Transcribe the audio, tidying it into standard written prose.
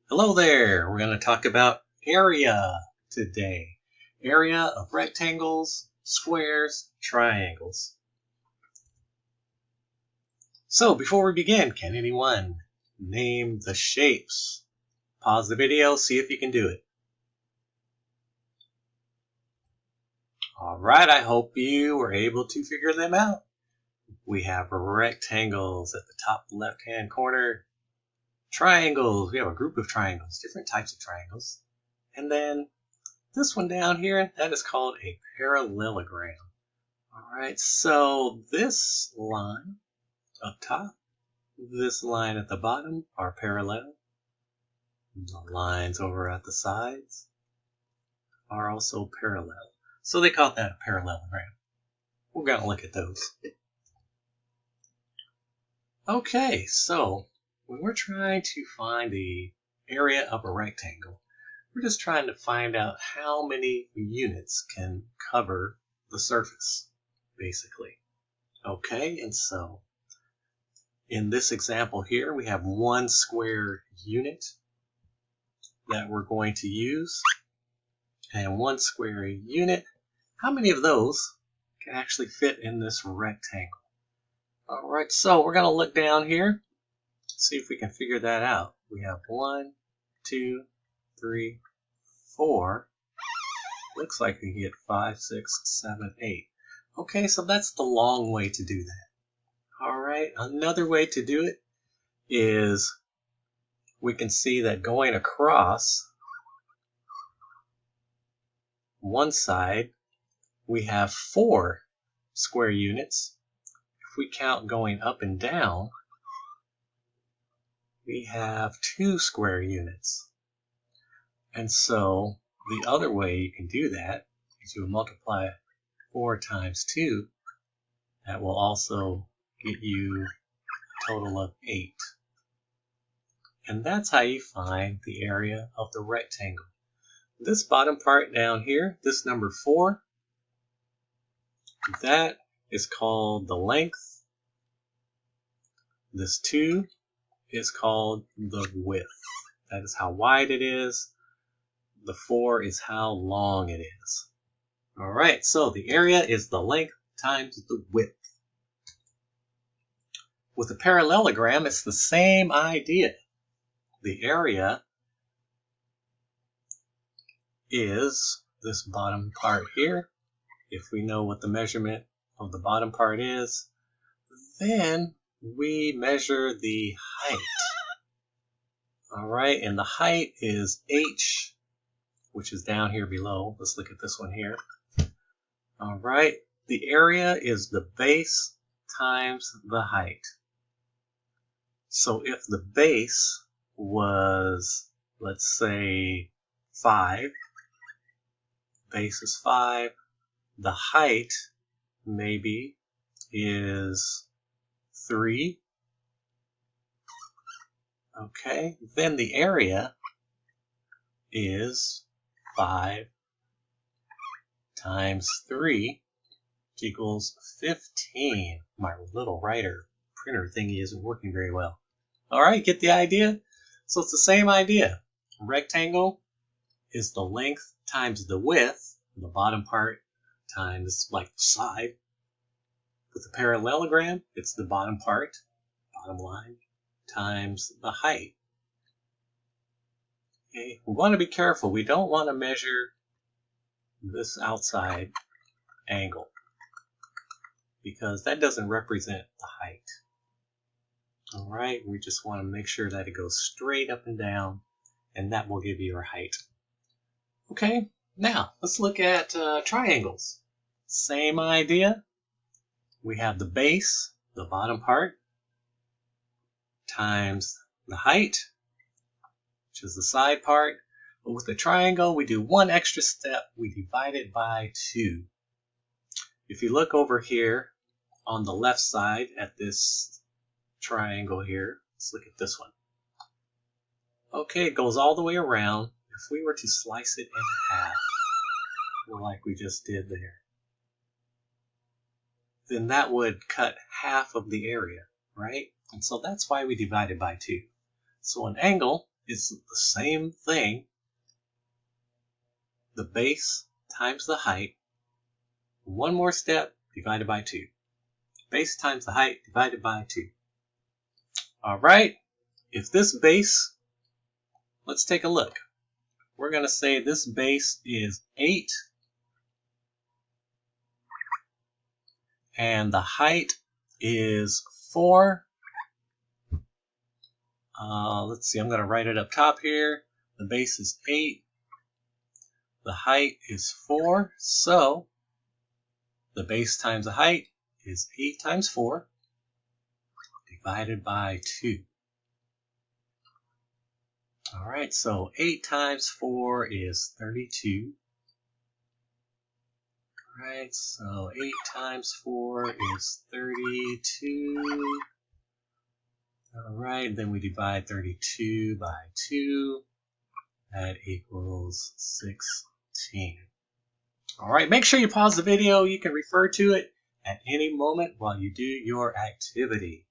Hello there! We're going to talk about area today. Area of rectangles, squares, triangles. So before we begin, can anyone name the shapes? Pause the video, see if you can do it. Alright, I hope you were able to figure them out. We have rectangles at the top left-hand corner. Triangles, we have a group of triangles, different types of triangles. And then this one down here, that is called a parallelogram. Alright, so this line up top, this line at the bottom are parallel. The lines over at the sides are also parallel. So they call that a parallelogram. We're going to look at those. Okay, so when we're trying to find the area of a rectangle, we're just trying to find out how many units can cover the surface, basically. Okay, and so in this example here, we have one square unit that we're going to use. And one square unit, how many of those can actually fit in this rectangle? Alright, so we're going to look down here, see if we can figure that out. We have 1, 2, 3, 4. Looks like we get 5, 6, 7, 8. Okay, so that's the long way to do that. Alright, another way to do it is we can see that going across one side, we have 4 square units. If we count going up and down, we have 2 square units. And so the other way you can do that is you multiply 4 times 2. That will also get you a total of 8. And that's how you find the area of the rectangle. This bottom part down here, this number 4, that is called the length. This 2 is called the width. That is how wide it is. The 4 is how long it is. Alright, so the area is the length times the width. With a parallelogram, it's the same idea. The area is this bottom part here. If we know what the measurement of the bottom part is, then we measure the height. Alright, and the height is h, which is down here below. Let's look at this one here. Alright, the area is the base times the height. So if the base was, let's say, 5, base is 5, the height maybe is 3. Okay, then the area is 5 times 3 equals 15. My little writer printer thingy isn't working very well. Alright, get the idea? So it's the same idea. A rectangle is the length times the width, the bottom part times like the side. With the parallelogram, it's the bottom part, bottom line, times the height. Okay, we want to be careful. We don't want to measure this outside angle because that doesn't represent the height. Alright, we just want to make sure that it goes straight up and down, and that will give you your height. Okay, now let's look at triangles. Same idea. We have the base, the bottom part, times the height, which is the side part. But with the triangle, we do one extra step. We divide it by 2. If you look over here on the left side at this triangle here, let's look at this one. Okay, it goes all the way around. If we were to slice it in half, like we just did there, then that would cut half of the area, right? And so that's why we divided by 2. So an angle is the same thing. The base times the height. One more step, divided by 2. Base times the height divided by 2. All right, if this base, let's take a look. We're going to say this base is 8. And the height is 4. Let's see, I'm going to write it up top here. The base is 8. The height is 4. So the base times the height is 8 times 4 divided by 2. All right, so 8 times 4 is 32. All right, so 8 times 4 is 32. All right, then we divide 32 by 2. That equals 16. All right, make sure you pause the video. You can refer to it at any moment while you do your activity.